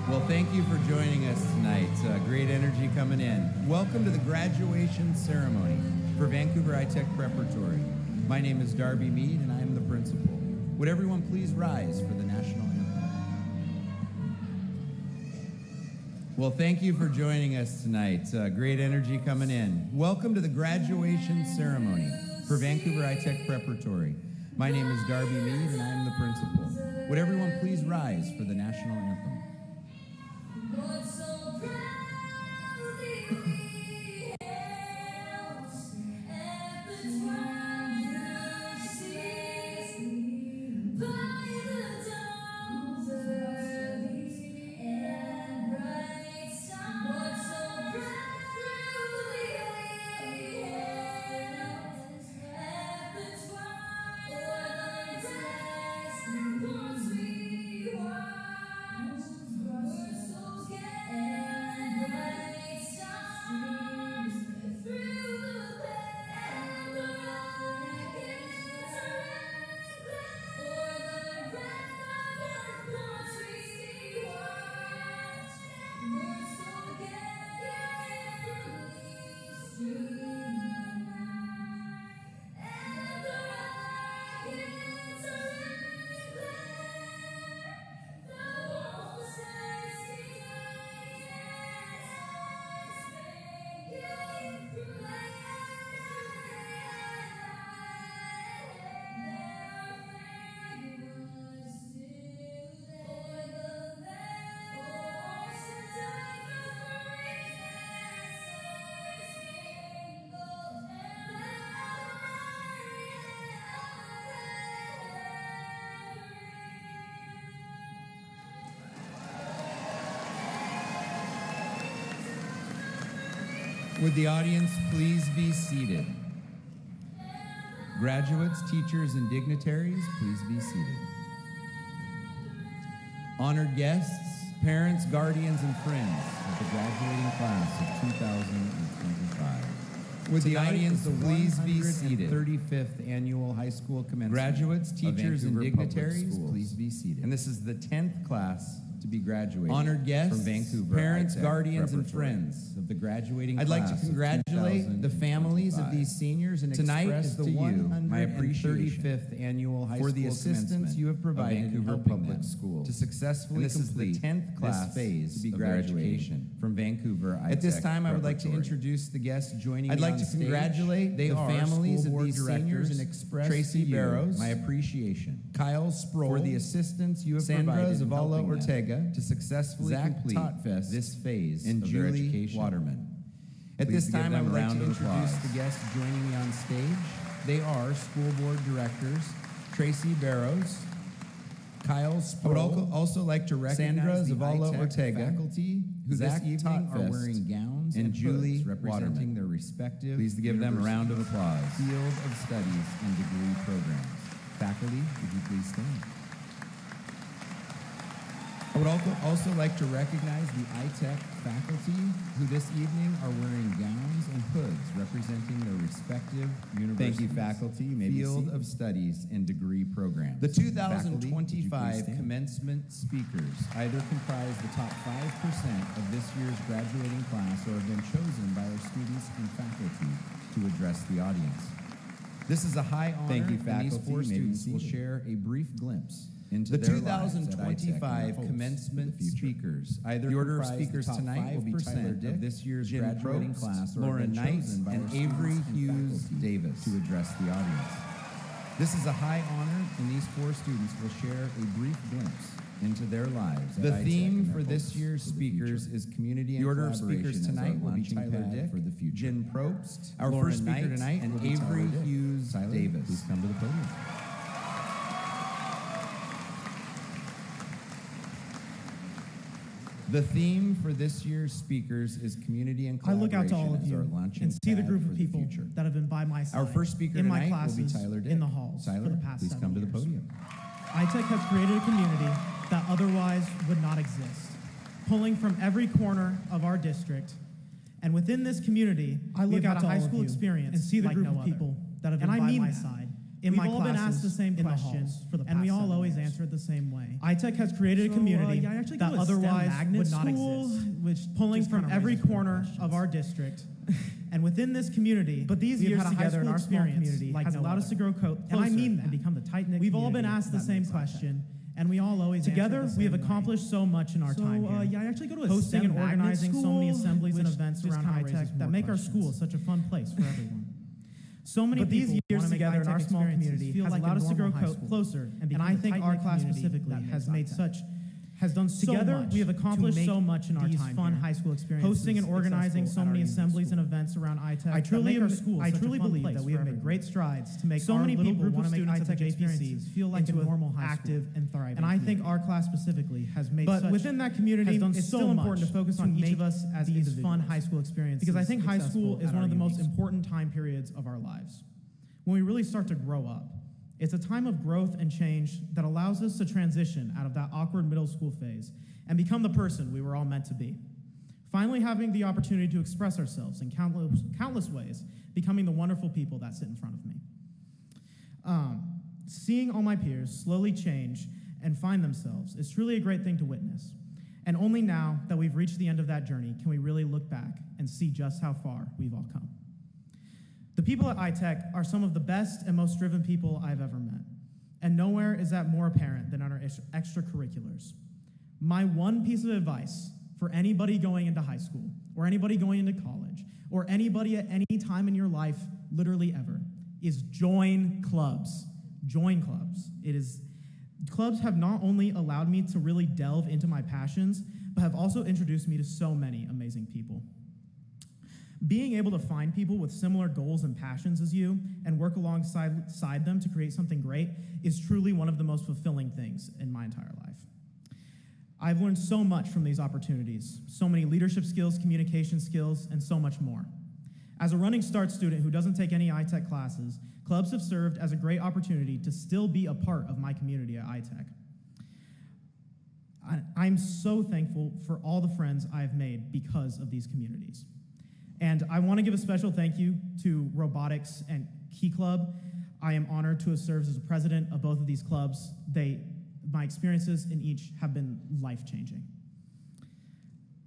Well, thank you for joining us tonight. Great energy coming in. Welcome to the graduation ceremony for Vancouver iTech Preparatory. My name is Darby Mead, and I am the principal. Would everyone please rise for the national anthem? Well, thank you for joining us tonight. Great energy coming in. Welcome to the graduation ceremony for Vancouver iTech Preparatory. My name is Darby Mead, and I am the principal. Would everyone please rise for the national anthem? Would the audience please be seated? Graduates, teachers, and dignitaries, please be seated. Honored guests, parents, guardians, and friends of the graduating class of 2025. Would the audience please be seated? 35th Annual High School Commencement. Graduates, teachers, and dignitaries, please be seated. And this is the 10th class to be graduating. Honored guests, from Vancouver, parents, guardians, and friends of the graduating class. I'd like to congratulate the families of these seniors and express to you my appreciation 35th Annual High School for the assistance you have provided in helping Public School to successfully complete the 10th class phase to be graduation from Vancouver iTech. At this time, I would like to introduce the guests joining me on stage. I'd like to congratulate the families of these seniors and express Tracy Barrows my appreciation. Kyle Sproul for the assistance you have provided in Zavala Ortega to successfully complete this phase and of Julie education. Waterman. At this time, I would like to introduce the guests joining me on stage. They are school board directors Tracy Barrows, Kyle Sproul. I would also like to recognize Sandra Zavala Ortega faculty who this evening are wearing gowns and Julie representing their respective. Please give them a round of applause. Field of Studies and degree programs. Faculty, would you please stand? I would also like to recognize the iTech faculty who this evening are wearing gowns and hoods representing their respective universities. Thank you, faculty. You may Field of Studies and degree programs. The 2025 commencement speakers either comprise the top 5% of this year's graduating class or have been chosen by our students and faculty to address the audience. This is a high honor. Thank you, faculty. And these four students will share a brief glimpse into the 2025 commencement speakers. Either the order of speakers tonight will be Tyler Dick, of this year's graduating class, Lauren Knight, and Avery Hughes Davis to address the audience. This is a high honor, and these four students will share a brief glimpse into their lives. The theme for this year's speakers is community and collaboration. The order of speakers tonight will be Tyler Dick, for the future. Jen Probst, our first speaker tonight, and Avery Hughes Davis. Please come to the podium. The theme for this year's speakers is community and collaboration. I look out to all of you and see the group of people that have been by my side. Our first speaker in my tonight classes, will be Tyler Dick. in the halls Tyler, for the past please 7 come to the years. podium. iTech has created a community that otherwise would not exist, pulling from every corner of our district. And within this community, I look out to high school experience and see the group of people that have been by my side. in We've my all been classes, asked the same in the question, halls, for the and we past all 7 always years. answer it the same way. iTech has created a community I actually that go to STEM otherwise magnet would not school, exist, which pulling just from kinda every raises more corner questions. of our district. And within this community, But these we've years had a high together in school our small experience community like has no allowed us other. to grow closer And I mean that. and become the tight-knit We've all been community asked the that same makes iTech. question, and we all always Together, answer the we have same way. accomplished so much in our time here. I actually go to a Hosting STEM and magnet organizing so many school, assemblies and which events just around kinda raises iTech that more make our questions. school such a fun place for everyone. So many But these people years wanna make together in iTech our small experiences community feel has like allowed a us to grow normal high school. closer and become I the think our tight-knit class community specifically that has makes made iTech. has done so Together, much we have accomplished to make so much in our these time fun here, high school experiences hosting and organizing so successful at many our unique assemblies school. and events around iTech. I truly, that make our school I such a truly fun believe place that we for have made everyone. great strides to make So our many little people group wanna of make students iTech at the experiences JPC feel like into a normal high active school. and thriving. And I think our class specifically has made But such within that community, has done it's so still important much to focus to on each make of us as these individuals. fun high school experiences Because I think high school successful is at one our of the most unique school. important time periods of our lives. When we really start to grow up. It's a time of growth and change that allows us to transition out of that awkward middle school phase and become the person we were all meant to be. Finally having the opportunity to express ourselves in countless ways, becoming the wonderful people that sit in front of me. Seeing all my peers slowly change and find themselves is truly a great thing to witness. And only now that we've reached the end of that journey can we really look back and see just how far we've all come. The people at iTech are some of the best and most driven people I've ever met. And nowhere is that more apparent than on our extracurriculars. My one piece of advice for anybody going into high school, or anybody going into college, or anybody at any time in your life, literally ever, is join clubs. Join clubs. Clubs have not only allowed me to really delve into my passions, but have also introduced me to so many amazing people. Being able to find people with similar goals and passions as you and work alongside them to create something great is truly one of the most fulfilling things in my entire life. I've learned so much from these opportunities, so many leadership skills, communication skills, and so much more. As a running start student who doesn't take any iTech classes, clubs have served as a great opportunity to still be a part of my community at iTech. I'm so thankful for all the friends I've made because of these communities. And I want to give a special thank you to Robotics and Key Club. I am honored to have served as a president of both of these clubs. My experiences in each have been life-changing.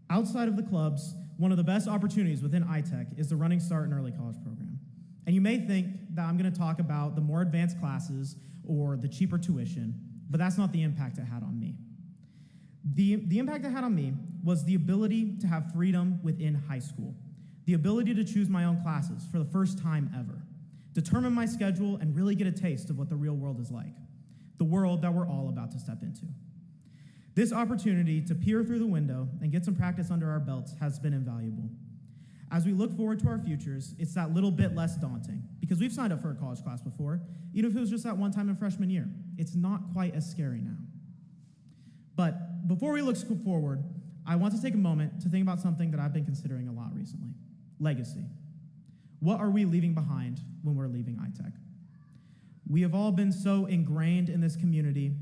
Outside of the clubs, one of the best opportunities within iTech is the Running Start and Early College program. And you may think that I'm going to talk about the more advanced classes or the cheaper tuition, but that's not the impact it had on me. The impact it had on me was the ability to have freedom within high school. The ability to choose my own classes for the first time ever, determine my schedule, and really get a taste of what the real world is like, the world that we're all about to step into. This opportunity to peer through the window and get some practice under our belts has been invaluable. As we look forward to our futures, it's that little bit less daunting, because we've signed up for a college class before, even if it was just that one time in freshman year. It's not quite as scary now. But before we look forward, I want to take a moment to think about something that I've been considering a lot recently. Legacy. What are we leaving behind when we're leaving iTech? We have all been so ingrained in this community.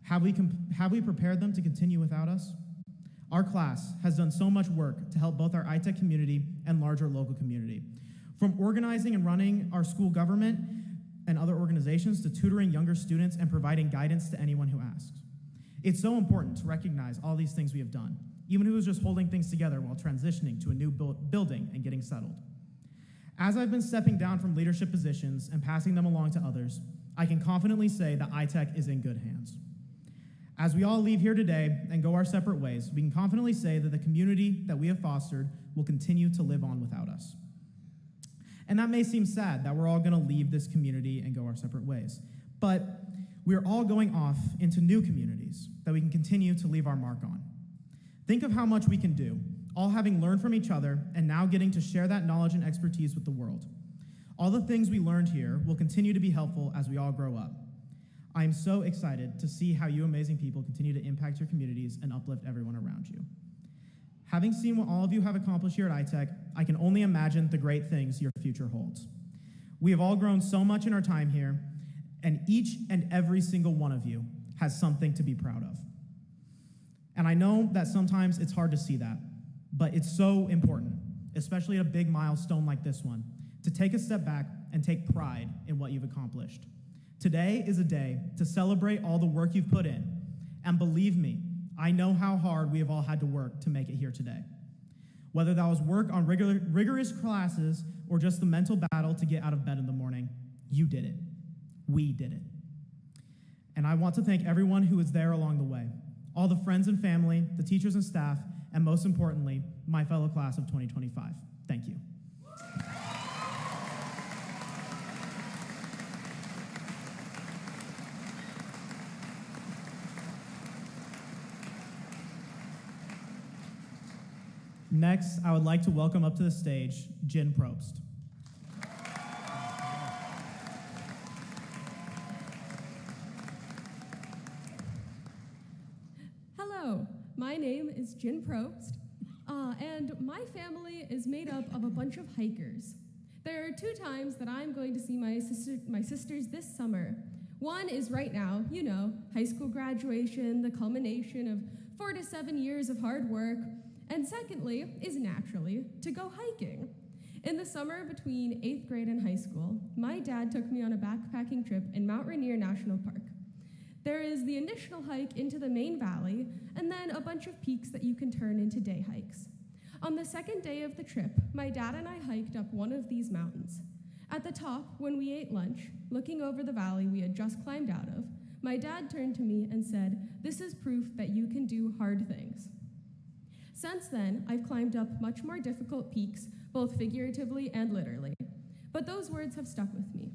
Have we prepared them to continue without us? Our class has done so much work to help both our iTech community and larger local community. From organizing and running our school government and other organizations to tutoring younger students and providing guidance to anyone who asks. It's so important to recognize all these things we have done, even if it was just holding things together while transitioning to a new building and getting settled. As I've been stepping down from leadership positions and passing them along to others, I can confidently say that iTech is in good hands. As we all leave here today and go our separate ways, we can confidently say that the community that we have fostered will continue to live on without us. And that may seem sad that we're all going to leave this community and go our separate ways, but we're all going off into new communities that we can continue to leave our mark on. Think of how much we can do, all having learned from each other and now getting to share that knowledge and expertise with the world. All the things we learned here will continue to be helpful as we all grow up. I am so excited to see how you amazing people continue to impact your communities and uplift everyone around you. Having seen what all of you have accomplished here at iTech, I can only imagine the great things your future holds. We have all grown so much in our time here, and each and every single one of you has something to be proud of. And I know that sometimes it's hard to see that, but it's so important, especially at a big milestone like this one, to take a step back and take pride in what you've accomplished. Today is a day to celebrate all the work you've put in. And believe me, I know how hard we have all had to work to make it here today. Whether that was work on rigorous classes or just the mental battle to get out of bed in the morning, you did it. We did it. And I want to thank everyone who was there along the way, all the friends and family, the teachers and staff, and most importantly, my fellow class of 2025. Thank you. Next, I would like to welcome up to the stage Jen Probst. Hello, my name is Jen Probst, and my family is made up of a bunch of hikers. There are 2 times that I'm going to see my sisters this summer. One is right now, you know, high school graduation, the culmination of 4 to 7 years of hard work. And secondly is naturally to go hiking. In the summer between 8th grade and high school, my dad took me on a backpacking trip in Mount Rainier National Park. There is the initial hike into the main valley, and then a bunch of peaks that you can turn into day hikes. On the second day of the trip, my dad and I hiked up one of these mountains. At the top, when we ate lunch, looking over the valley we had just climbed out of, my dad turned to me and said, "This is proof that you can do hard things." Since then, I've climbed up much more difficult peaks, both figuratively and literally. But those words have stuck with me.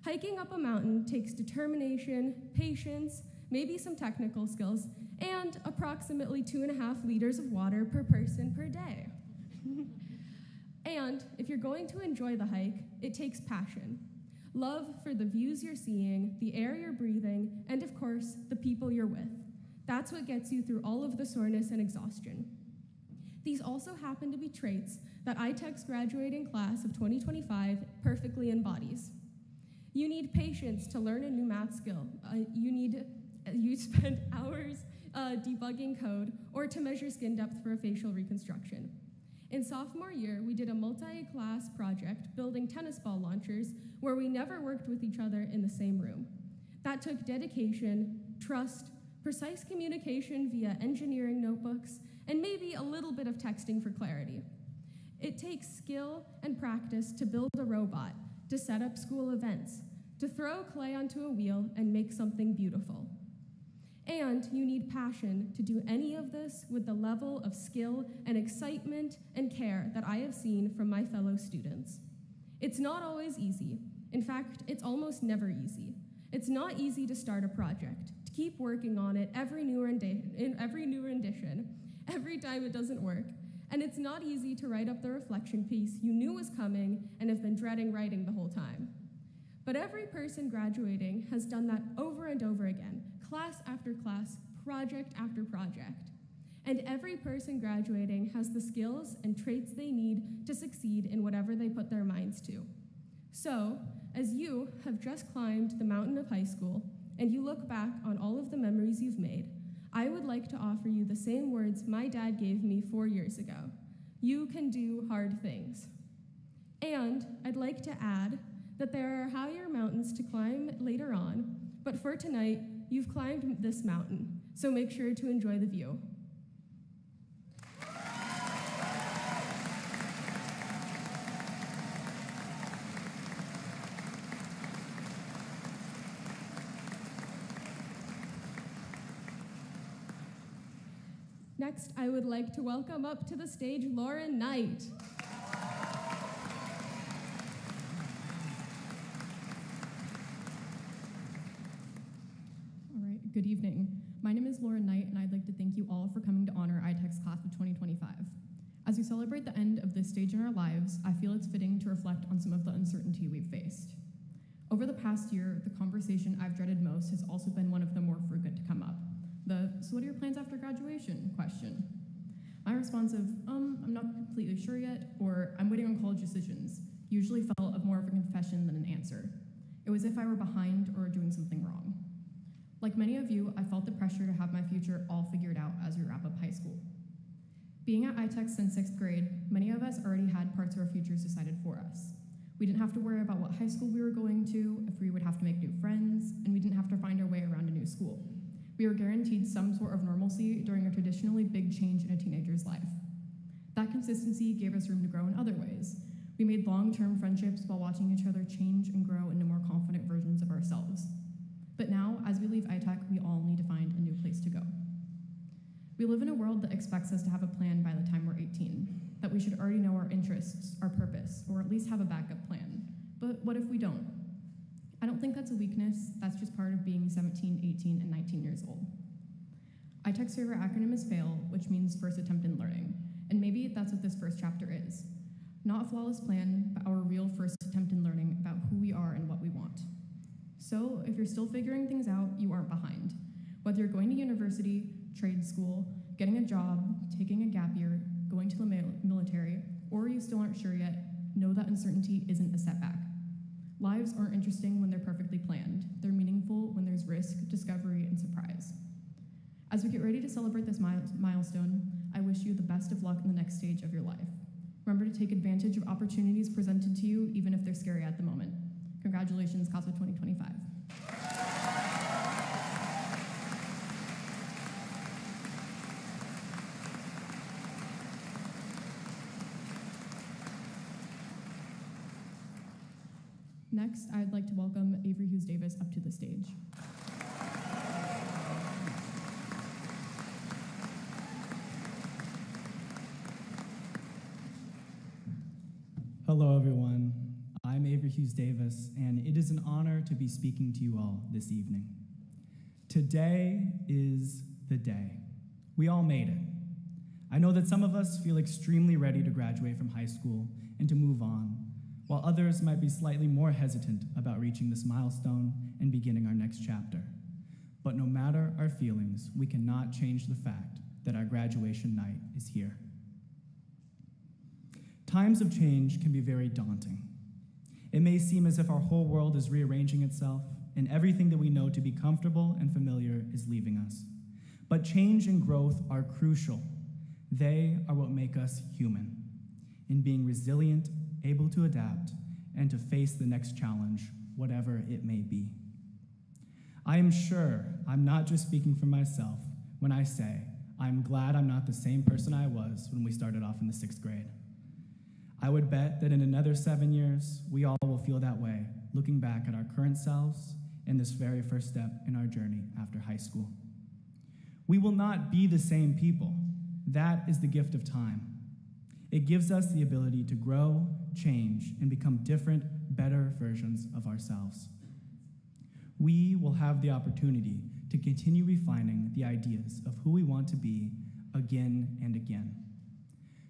Hiking up a mountain takes determination, patience, maybe some technical skills, and approximately 2.5 liters of water per person per day. And if you're going to enjoy the hike, it takes passion. Love for the views you're seeing, the air you're breathing, and of course, the people you're with. That's what gets you through all of the soreness and exhaustion. These also happen to be traits that iTech's graduating class of 2025 perfectly embodies. You need patience to learn a new math skill. You spend hours debugging code or to measure skin depth for a facial reconstruction. In sophomore year, we did a multi-class project building tennis ball launchers where we never worked with each other in the same room. That took dedication, trust, precise communication via engineering notebooks, and maybe a little bit of texting for clarity. It takes skill and practice to build a robot, to set up school events, to throw clay onto a wheel and make something beautiful. And you need passion to do any of this with the level of skill and excitement and care that I have seen from my fellow students. It's not always easy. In fact, it's almost never easy. It's not easy to start a project, to keep working on it every new rendition, every time it doesn't work. And it's not easy to write up the reflection piece you knew was coming and have been dreading writing the whole time. But every person graduating has done that over and over again, class after class, project after project. And every person graduating has the skills and traits they need to succeed in whatever they put their minds to. So, as you have just climbed the mountain of high school, and you look back on all of the memories you've made, I would like to offer you the same words my dad gave me 4 years ago. You can do hard things. And I'd like to add that there are higher mountains to climb later on, but for tonight, you've climbed this mountain, so make sure to enjoy the view. Next, I would like to welcome up to the stage Lauren Knight. All right, good evening. My name is Lauren Knight, and I'd like to thank you all for coming to honor iTech's class of 2025. As we celebrate the end of this stage in our lives, I feel it's fitting to reflect on some of the uncertainty we've faced. Over the past year, the conversation I've dreaded most has also been one of the more frequent to come up. So what are your plans after graduation question. My response of, I'm not completely sure yet, or I'm waiting on college decisions, usually felt of more of a confession than an answer. It was if I were behind or doing something wrong. Like many of you, I felt the pressure to have my future all figured out as we wrap up high school. Being at iTech since 6th grade, many of us already had parts of our futures decided for us. We didn't have to worry about what high school we were going to, if we would have to make new friends, and we didn't have to find our way around a new school. We were guaranteed some sort of normalcy during a traditionally big change in a teenager's life. That consistency gave us room to grow in other ways. We made long-term friendships while watching each other change and grow into more confident versions of ourselves. But now, as we leave iTech, we all need to find a new place to go. We live in a world that expects us to have a plan by the time we're 18, that we should already know our interests, our purpose, or at least have a backup plan. But what if we don't? I don't think that's a weakness, that's just part of being 17, 18, and 19 years old. iTech's favorite acronym is FAIL, which means First Attempt in Learning, and maybe that's what this first chapter is. Not a flawless plan, but our real first attempt in learning about who we are and what we want. So, if you're still figuring things out, you aren't behind. Whether you're going to university, trade school, getting a job, taking a gap year, going to the military, or you still aren't sure yet, know that uncertainty isn't a setback. Lives aren't interesting when they're perfectly planned. They're meaningful when there's risk, discovery, and surprise. As we get ready to celebrate this milestone, I wish you the best of luck in the next stage of your life. Remember to take advantage of opportunities presented to you, even if they're scary at the moment. Congratulations, Class of 2025. Next, I'd like to welcome Avery Hughes Davis up to the stage. Hello, everyone. I'm Avery Hughes Davis, and it is an honor to be speaking to you all this evening. Today is the day. We all made it. I know that some of us feel extremely ready to graduate from high school and to move on, while others might be slightly more hesitant about reaching this milestone and beginning our next chapter. But no matter our feelings, we cannot change the fact that our graduation night is here. Times of change can be very daunting. It may seem as if our whole world is rearranging itself, and everything that we know to be comfortable and familiar is leaving us. But change and growth are crucial. They are what make us human, in being resilient, able to adapt, and to face the next challenge, whatever it may be. I am sure I'm not just speaking for myself when I say I'm glad I'm not the same person I was when we started off in the 6th grade. I would bet that in another 7 years, we all will feel that way, looking back at our current selves and this very first step in our journey after high school. We will not be the same people. That is the gift of time. It gives us the ability to grow, change, and become different, better versions of ourselves. We will have the opportunity to continue refining the ideas of who we want to be again and again.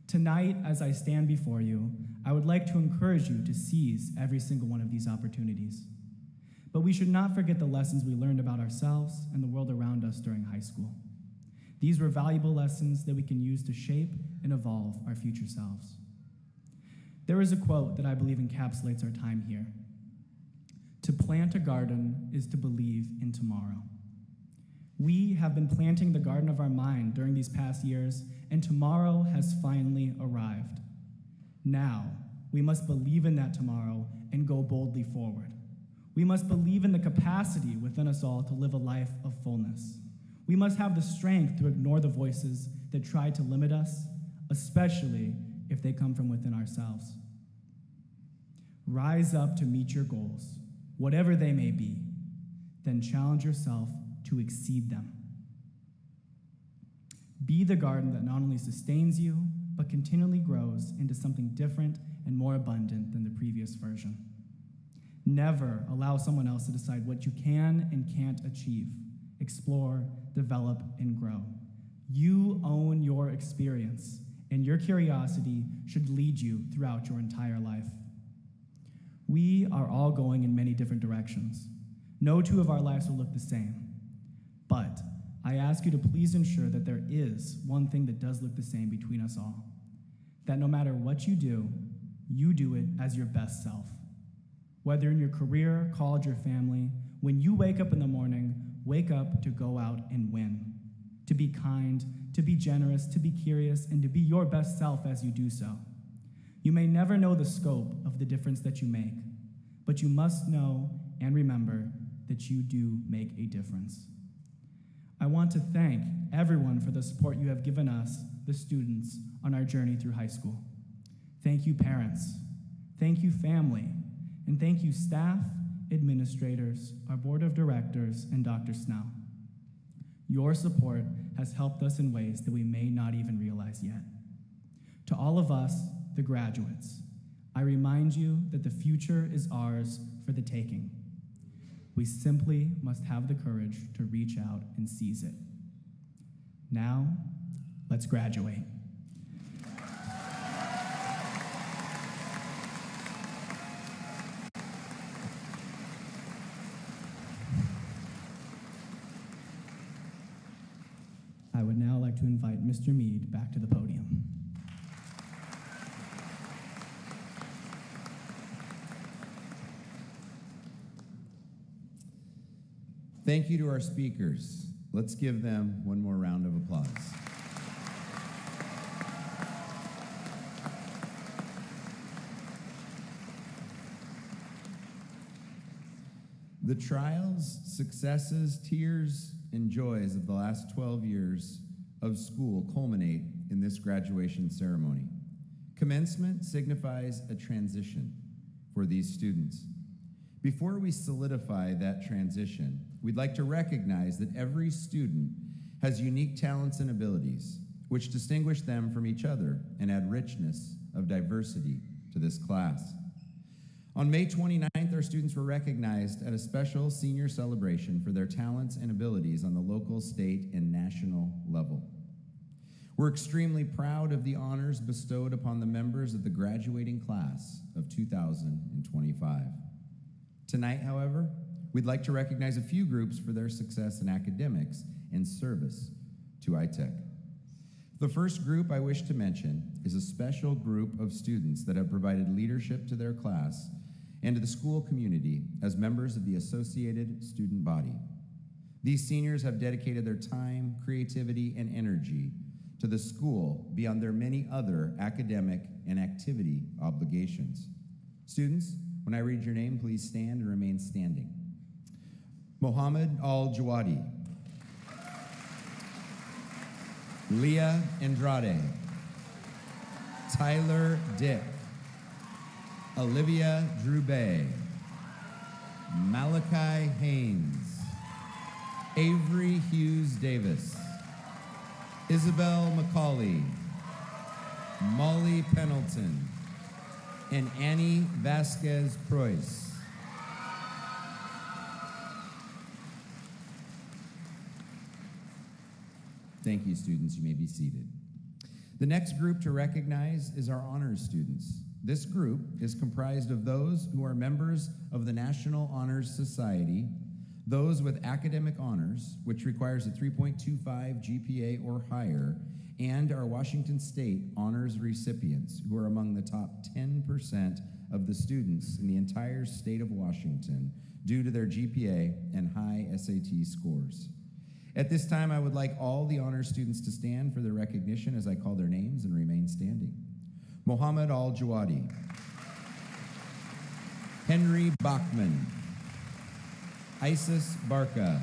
Tonight, as I stand before you, I would like to encourage you to seize every single one of these opportunities. But we should not forget the lessons we learned about ourselves and the world around us during high school. These were valuable lessons that we can use to shape and evolve our future selves. There is a quote that I believe encapsulates our time here. To plant a garden is to believe in tomorrow. We have been planting the garden of our mind during these past years, and tomorrow has finally arrived. Now, we must believe in that tomorrow and go boldly forward. We must believe in the capacity within us all to live a life of fullness. We must have the strength to ignore the voices that try to limit us, especially if they come from within ourselves. Rise up to meet your goals, whatever they may be, then challenge yourself to exceed them. Be the garden that not only sustains you, but continually grows into something different and more abundant than the previous version. Never allow someone else to decide what you can and can't achieve. Explore, develop, and grow. You own your experience, and your curiosity should lead you throughout your entire life. We are all going in many different directions. No two of our lives will look the same. But I ask you to please ensure that there is one thing that does look the same between us all. That no matter what you do it as your best self. Whether in your career, college, or family, when you wake up in the morning, wake up to go out and win. To be kind, to be generous, to be curious, and to be your best self as you do so. You may never know the scope of the difference that you make, but you must know and remember that you do make a difference. I want to thank everyone for the support you have given us, the students, on our journey through high school. Thank you, parents. Thank you, family. And thank you, staff, administrators, our board of directors, and Dr. Snell. Your support has helped us in ways that we may not even realize yet. To all of us, the graduates, I remind you that the future is ours for the taking. We simply must have the courage to reach out and seize it. Now, let's graduate. I would now like to invite Mr. Mead back to the podium. Thank you to our speakers. Let's give them one more round of applause. The trials, successes, tears, and joys of the last 12 years of school culminate in this graduation ceremony. Commencement signifies a transition for these students. Before we solidify that transition, we'd like to recognize that every student has unique talents and abilities, which distinguish them from each other and add richness of diversity to this class. On May 29th, our students were recognized at a special senior celebration for their talents and abilities on the local, state, and national level. We're extremely proud of the honors bestowed upon the members of the graduating class of 2025. Tonight, however, we'd like to recognize a few groups for their success in academics and service to iTech. The first group I wish to mention is a special group of students that have provided leadership to their class and to the school community as members of the associated student body. These seniors have dedicated their time, creativity, and energy to the school beyond their many other academic and activity obligations. Students, when I read your name, please stand and remain standing. Mohammed Al-Jawadi. Leah Andrade. Tyler Dick. Olivia Drubay. Malachi Haynes. Avery Hughes Davis. Isabel McCauley. Molly Pendleton. And Annie Vasquez Preuss. Thank you, students. You may be seated. The next group to recognize is our honors students. This group is comprised of those who are members of the National Honors Society, those with academic honors, which requires a 3.25 GPA or higher, and our Washington State honors recipients, who are among the top 10% of the students in the entire state of Washington due to their GPA and high SAT scores. At this time, I would like all the honors students to stand for their recognition as I call their names and remain standing. Mohammed Al-Jawadi. Henry Bachman. Isis Barca.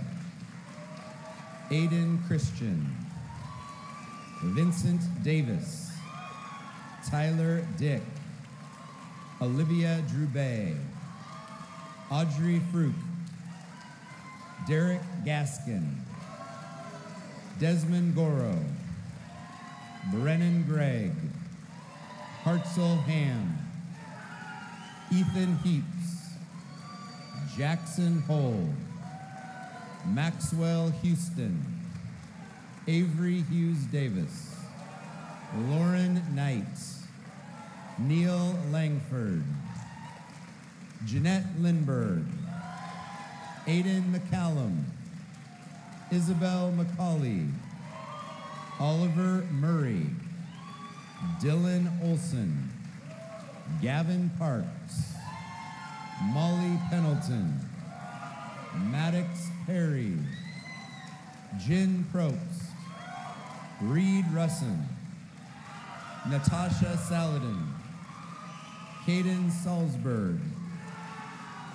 Aiden Christian. Vincent Davis. Tyler Dick. Olivia Drubay. Audrey Fruch. Derek Gaskin. Desmond Goro. Brennan Gregg. Hartzell Ham. Ethan Heaps. Jackson Hull. Maxwell Houston. Avery Hughes Davis. Lauren Knight. Neil Langford. Jeanette Lindberg. Aiden McCallum. Isabel McCauley. Oliver Murray. Dylan Olson. Gavin Parks. Molly Pendleton. Maddox Perry. Jen Probst. Reed Russin. Natasha Saladin. Caden Salzberg,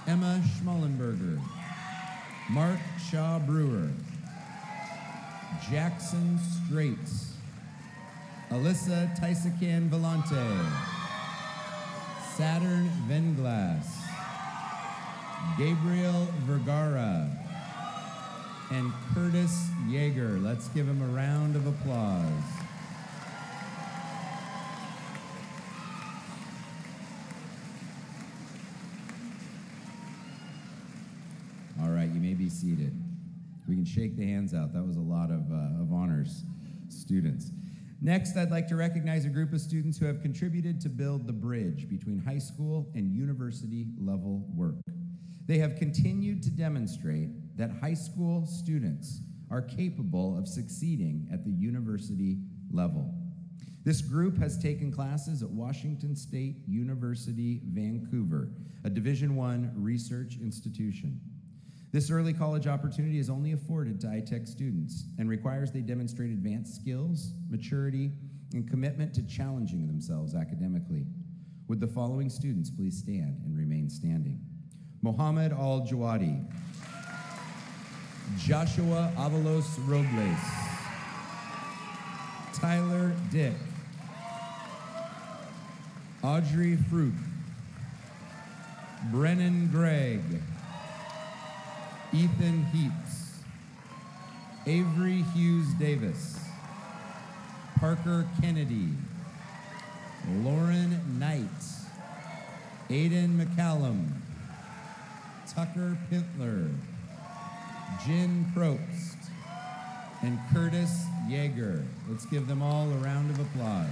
Emma Schmallenberger, Mark Shaw Brewer, Jackson Straits, Alyssa Tysakan Vellante, Saturn Venglass, Gabriel Vergara, and Curtis Yeager. Let's give him a round of applause. All right, you may be seated. We can shake the hands out. That was a lot of honors students. Next, I'd like to recognize a group of students who have contributed to build the bridge between high school and university level work. They have continued to demonstrate that high school students are capable of succeeding at the university level. This group has taken classes at Washington State University, Vancouver, a Division I research institution. This early college opportunity is only afforded to iTech students and requires they demonstrate advanced skills, maturity, and commitment to challenging themselves academically. Would the following students please stand and remain standing? Mohammed Al-Jawadi, Joshua Avalos Robles, Tyler Dick, Audrey Fruit, Brennan Gregg, Ethan Heaps, Avery Hughes Davis, Parker Kennedy, Lauren Knight, Aiden McCallum, Tucker Pintler, Jen Probst, and Curtis Yeager. Let's give them all a round of applause.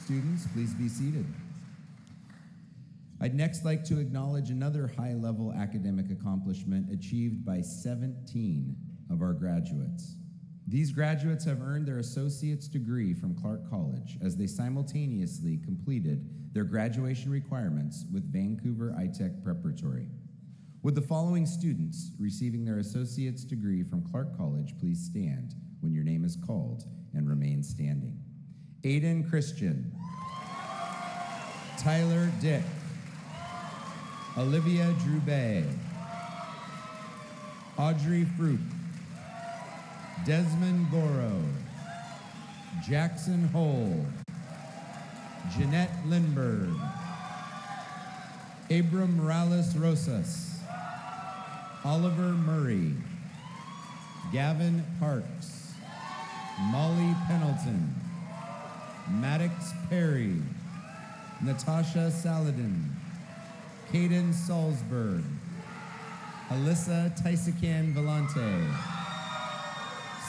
Students, please be seated. I'd next like to acknowledge another high-level academic accomplishment achieved by 17 of our graduates. These graduates have earned their associate's degree from Clark College as they simultaneously completed their graduation requirements with Vancouver iTech Preparatory. Would the following students receiving their associate's degree from Clark College please stand when your name is called and remain standing? Aiden Christian, Tyler Dick, Olivia Drubay, Audrey Fruit, Desmond Goro, Jackson Hole, Jeanette Lindberg, Abram Morales Rosas, Oliver Murray, Gavin Parks, Molly Pendleton, Maddox Perry, Natasha Saladin, Caden Salzberg, Alyssa Tysakan Vellante,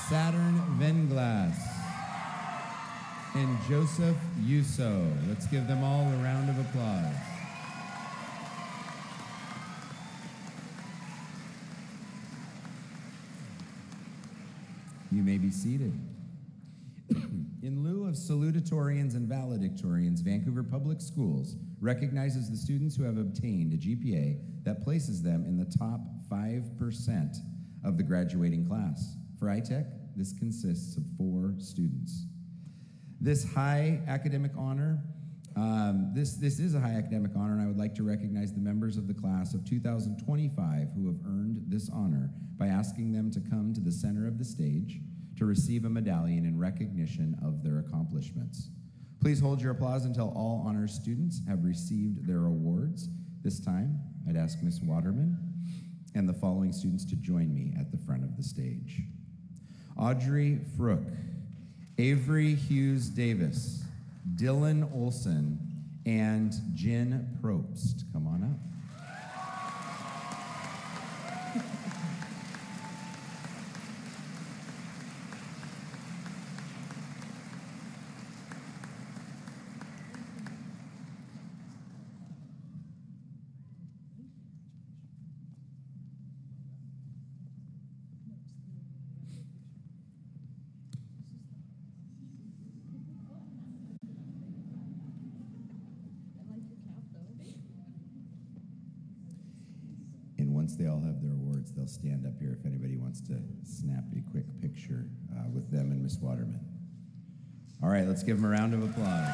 Saturn Venglass, and Joseph Yuso. Let's give them all a round of applause. You may be seated. In lieu of salutatorians and valedictorians, Vancouver Public Schools recognizes the students who have obtained a GPA that places them in the top 5% of the graduating class. For iTech, this consists of 4 students. This high academic honor, this is a high academic honor, and I would like to recognize the members of the class of 2025 who have earned this honor by asking them to come to the center of the stage to receive a medallion in recognition of their accomplishments. Please hold your applause until all honors students have received their awards. This time, I'd ask Ms. Waterman and the following students to join me at the front of the stage. Audrey Frook, Avery Hughes Davis, Dylan Olson, and Jen Probst. Come on up. Once they all have their awards, they'll stand up here if anybody wants to snap a quick picture with them and Ms. Water. All right, let's give them a round of applause.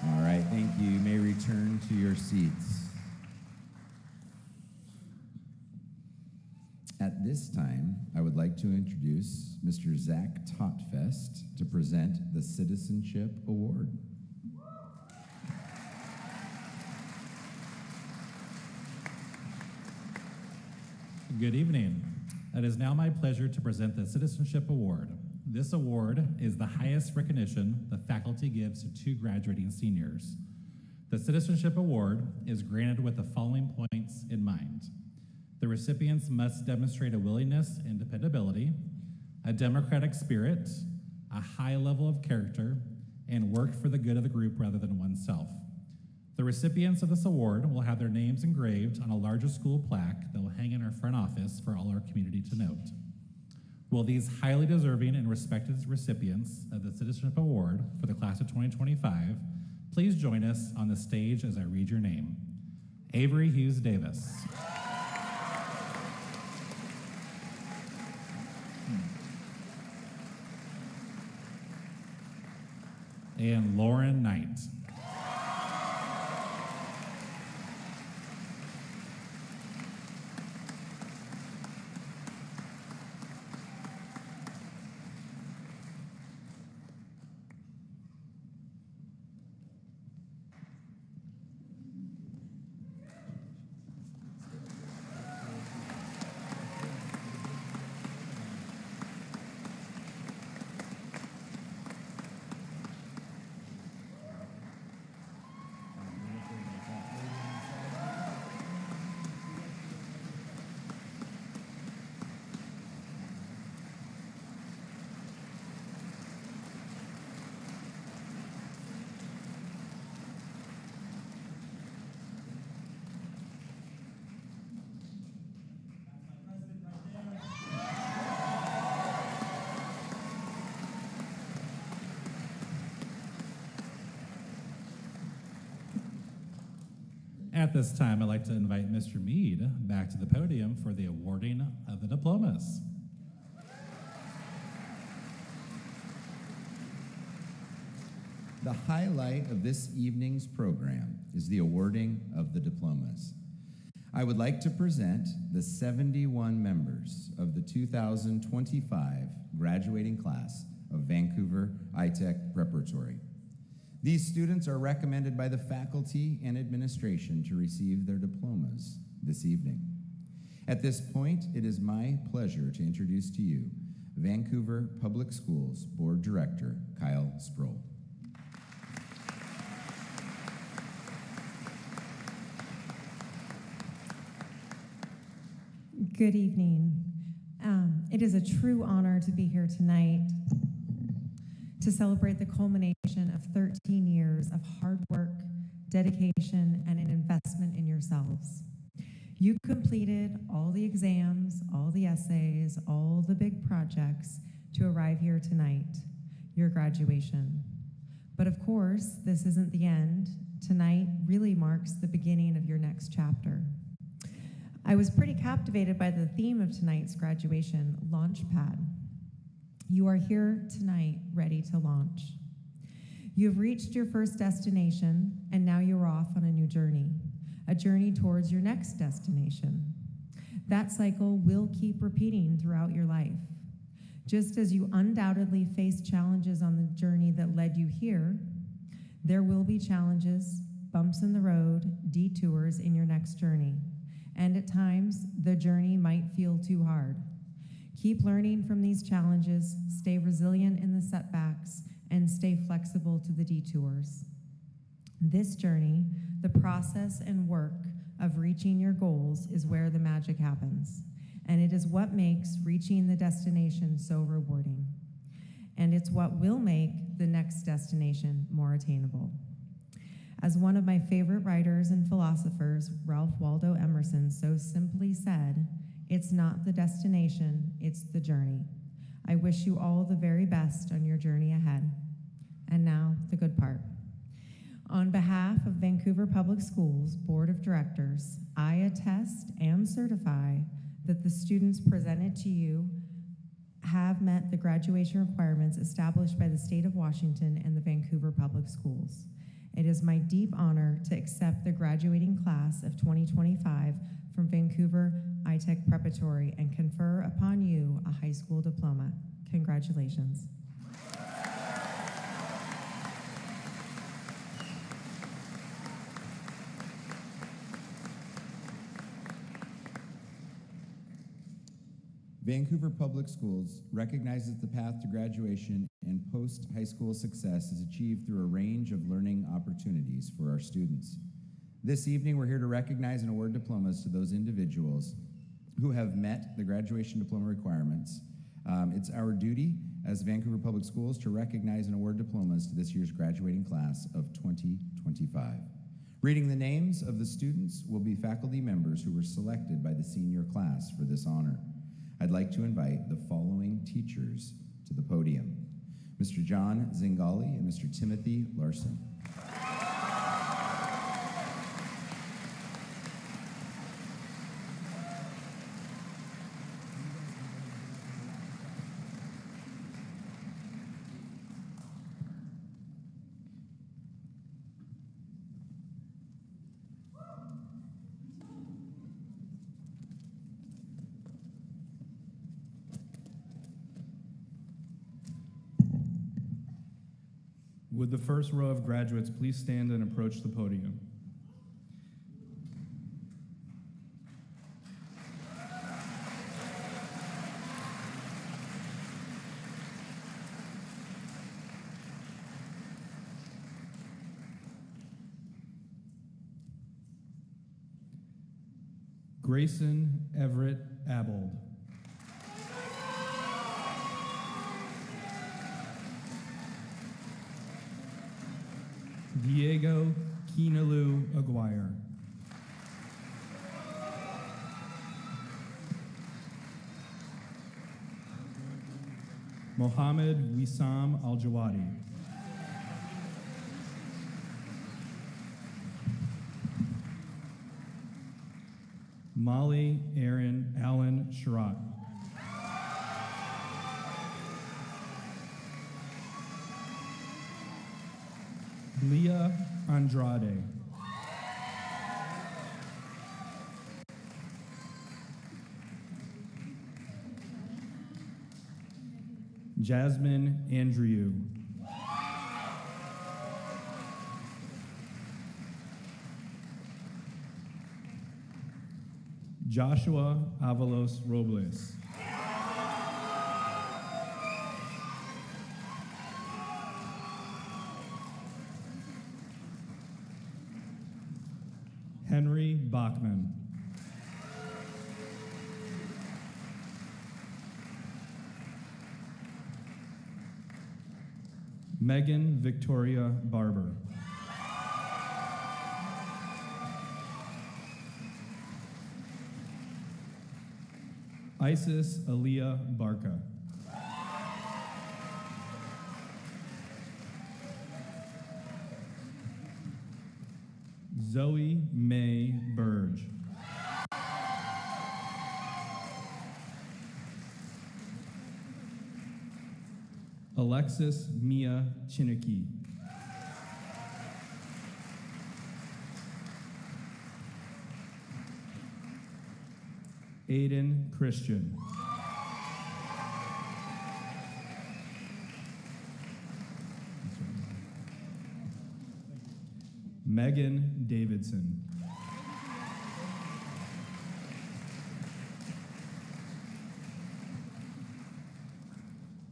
All right, thank you. You may return to your seats. At this time, I would like to introduce Mr. Zach Totfest to present the Citizenship Award. Good evening. It is now my pleasure to present the Citizenship Award. This award is the highest recognition the faculty gives to two graduating seniors. The Citizenship Award is granted with the following points in mind. The recipients must demonstrate a willingness and dependability, a democratic spirit, a high level of character, and work for the good of the group rather than oneself. The recipients of this award will have their names engraved on a larger school plaque that will hang in our front office for all our community to note. Will these highly deserving and respected recipients of the Citizenship Award for the class of 2025 please join us on the stage as I read your name. Avery Hughes Davis. And Lauren Knight. At this time, I'd like to invite Mr. Mead back to the podium for the awarding of the diplomas. The highlight of this evening's program is the awarding of the diplomas. I would like to present the 71 members of the 2025 graduating class of Vancouver iTech Preparatory. These students are recommended by the faculty and administration to receive their diplomas this evening. At this point, it is my pleasure to introduce to you Vancouver Public Schools Board Director Kyle Sproul. Good evening. It is a true honor to be here tonight to celebrate the culmination of 13 years of hard work, dedication, and an investment in yourselves. You completed all the exams, all the essays, all the big projects to arrive here tonight, your graduation. But of course, this isn't the end. Tonight really marks the beginning of your next chapter. I was pretty captivated by the theme of tonight's graduation, Launchpad. You are here tonight ready to launch. You have reached your first destination, and now you're off on a journey towards your next destination. That cycle will keep repeating throughout your life. Just as you undoubtedly face challenges on the journey that led you here, there will be challenges, bumps in the road, detours in your next journey. And at times, the journey might feel too hard. Keep learning from these challenges, stay resilient in the setbacks, and stay flexible to the detours. This journey, the process and work of reaching your goals, is where the magic happens. And it is what makes reaching the destination so rewarding. And it's what will make the next destination more attainable. As one of my favorite writers and philosophers, Ralph Waldo Emerson, so simply said, "It's not the destination, it's the journey." I wish you all the very best on your journey ahead. And now, the good part. On behalf of Vancouver Public Schools Board of Directors, I attest and certify that the students presented to you have met the graduation requirements established by the state of Washington and the Vancouver Public Schools. It is my deep honor to accept the graduating class of 2025 from Vancouver iTech Preparatory and confer upon you a high school diploma. Congratulations. Vancouver Public Schools recognizes the path to graduation and post-high school success is achieved through a range of learning opportunities for our students. This evening, we're here to recognize and award diplomas to those individuals who have met the graduation diploma requirements. It's our duty as Vancouver Public Schools to recognize and award diplomas to this year's graduating class of 2025. Reading the names of the students will be faculty members who were selected by the senior class for this honor. I'd like to invite the following teachers to the podium: Mr. John Zingali and Mr. Timothy Larson. Would the first row of graduates please stand and approach the podium? Grayson Everett Abold. Diego Kinalu Aguirre. Mohammed Wissam Al-Jawadi. Molly Aaron Allen Sherratt. Leah Andrade. Jasmine Andrew. Joshua Avalos Robles. Henry Bachman. Megan Victoria Barber. Isis Aaliyah Barca. Zoe May Burge. Alexis Mia Chinnicky. Aiden Christian. Megan Davidson.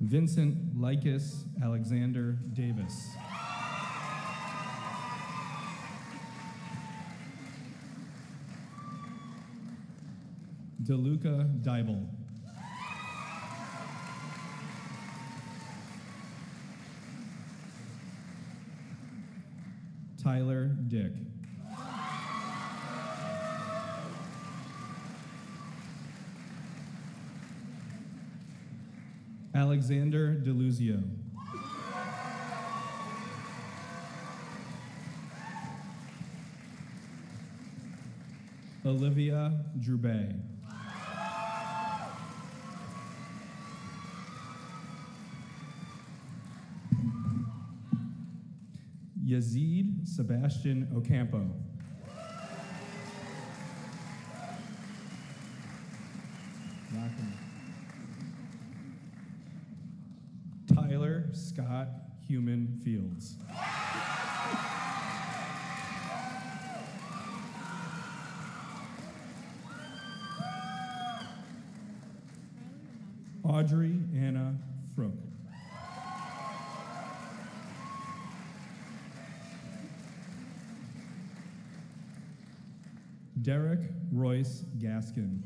Vincent Lycus Alexander Davis. DeLuca Dybel. Tyler Dick. Alexander Deluzio. Olivia Drubay. Yazid Sebastian Ocampo. Tyler Scott Human Fields. Audrey Anna Frook. Derek Royce Gaskin.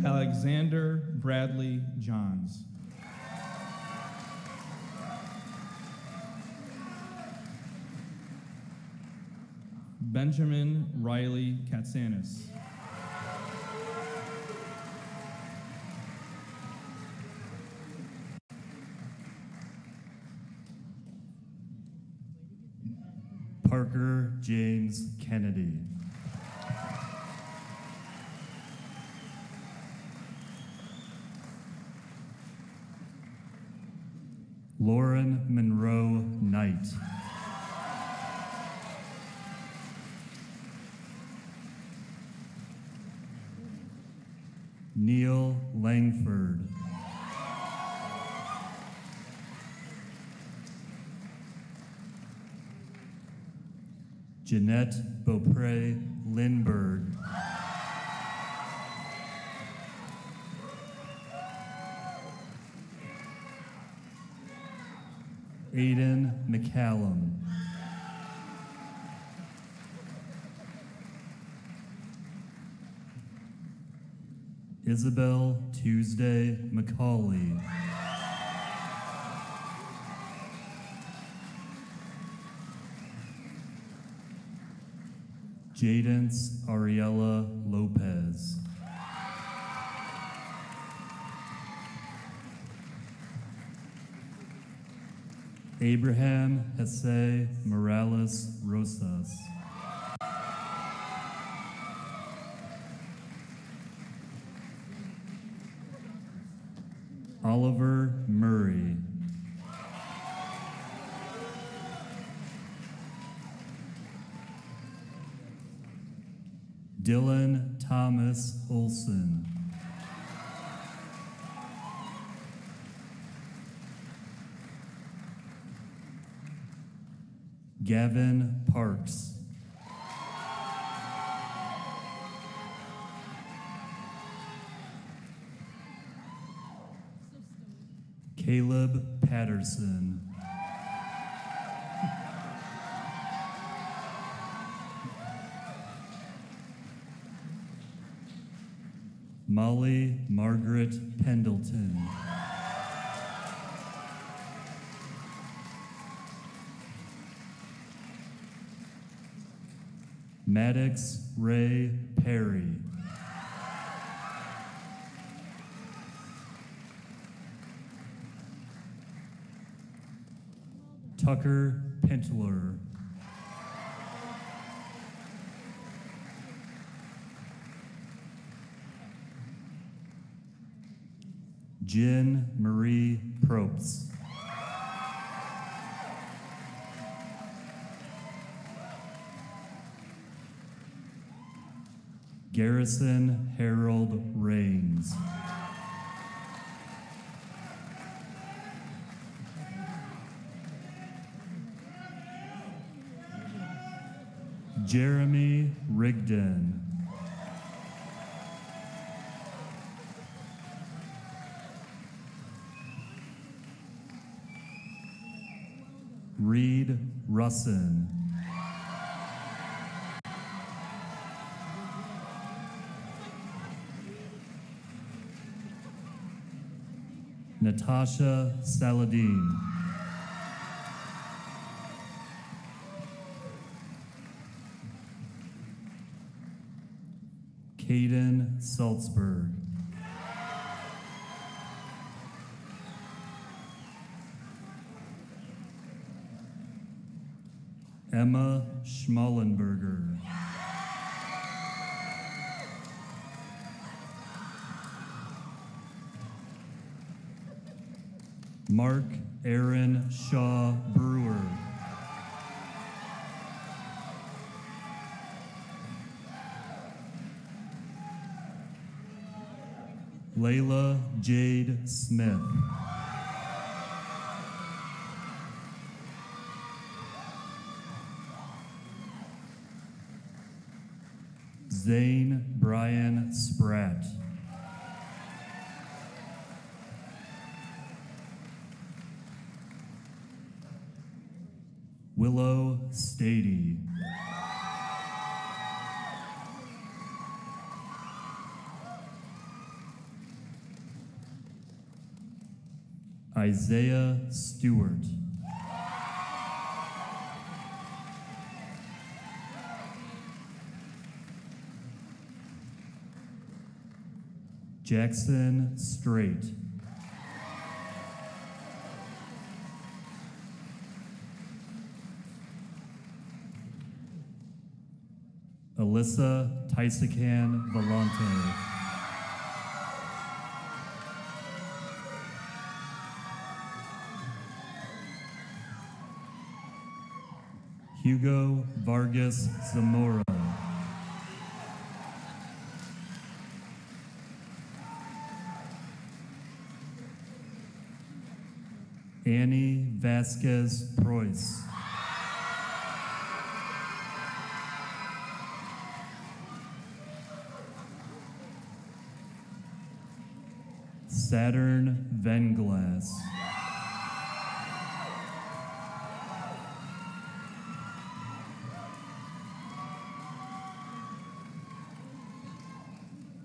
Alexander Bradley Johns. Benjamin Riley Katsanis. Parker James Kennedy. Lauren Monroe Knight. Neil Langford. Jeanette Beaupre Lindberg. Aiden McCallum. Isabel Tuesday McCauley. Jadance Ariella Lopez. Abraham Jose Morales Rosas. Oliver Murray. Dylan Thomas Olson. Gavin Parks. Caleb Patterson. Molly Margaret Pendleton. Maddox Ray Perry. Tucker Pentler. Jen Marie Probst. Garrison Harold Rains. Jeremy Rigdon. Reed Russin. Natasha Saladin. Caden Salzberg. Emma Schmallenberger. Mark Aaron Shaw Brewer. Layla Jade Smith. Zane Brian Spratt. Willow Stady. Isaiah Stewart. Jackson Strait. Alyssa Tysican Volante. Hugo Vargas Zamora. Annie Vasquez Preuss. Saturn Venglass.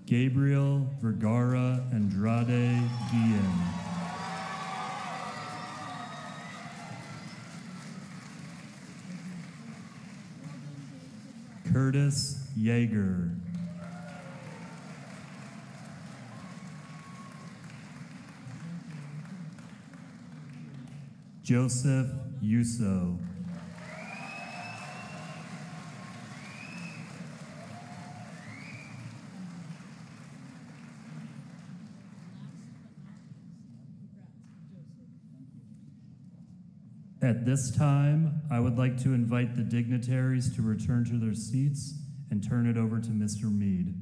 Gabriel Vergara Andrade Guillen. Curtis Yeager. Joseph Yuso. At this time, I would like to invite the dignitaries to return to their seats and turn it over to Mr. Mead.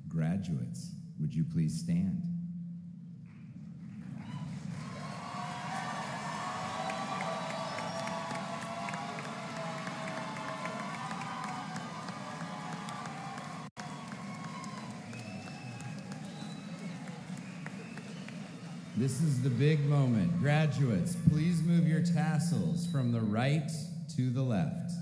Graduates, would you please stand? This is the big moment. Graduates, please move your tassels from the right to the left.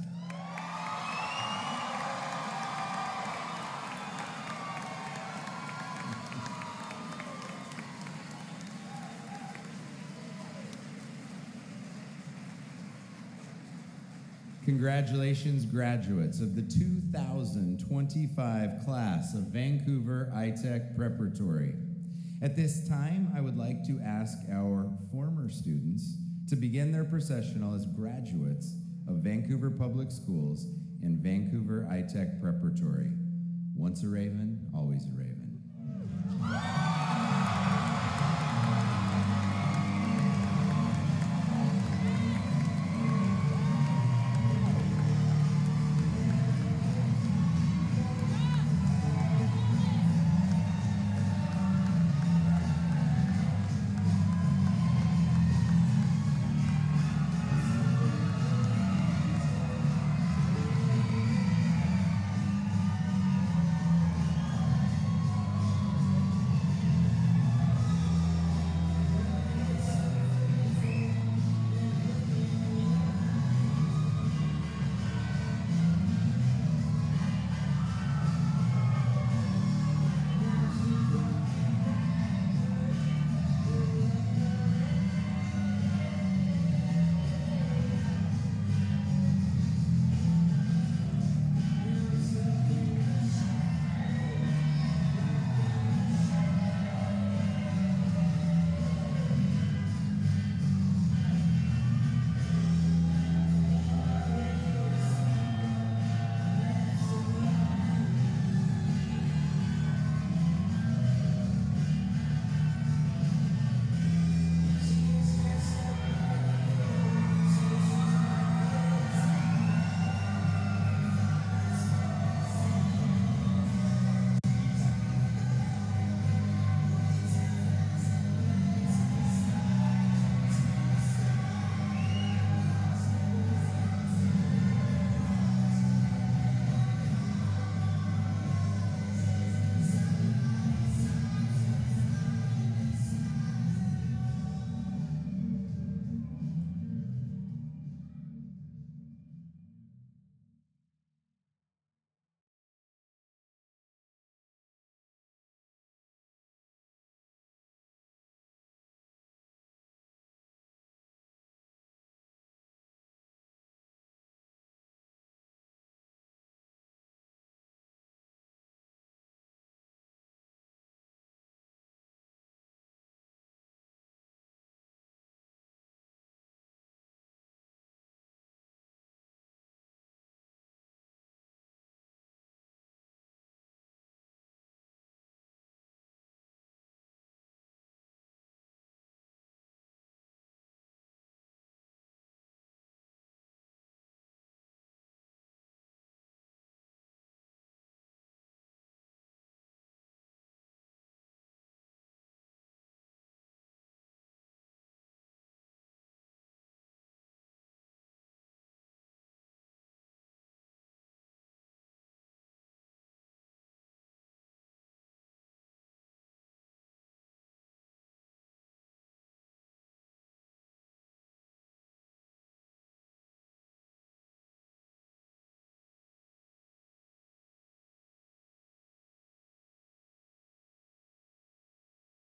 Congratulations, graduates of the 2025 class of Vancouver iTech Preparatory. At this time, I would like to ask our former students to begin their processional as graduates of Vancouver Public Schools and Vancouver iTech Preparatory. Once a Raven, always a Raven.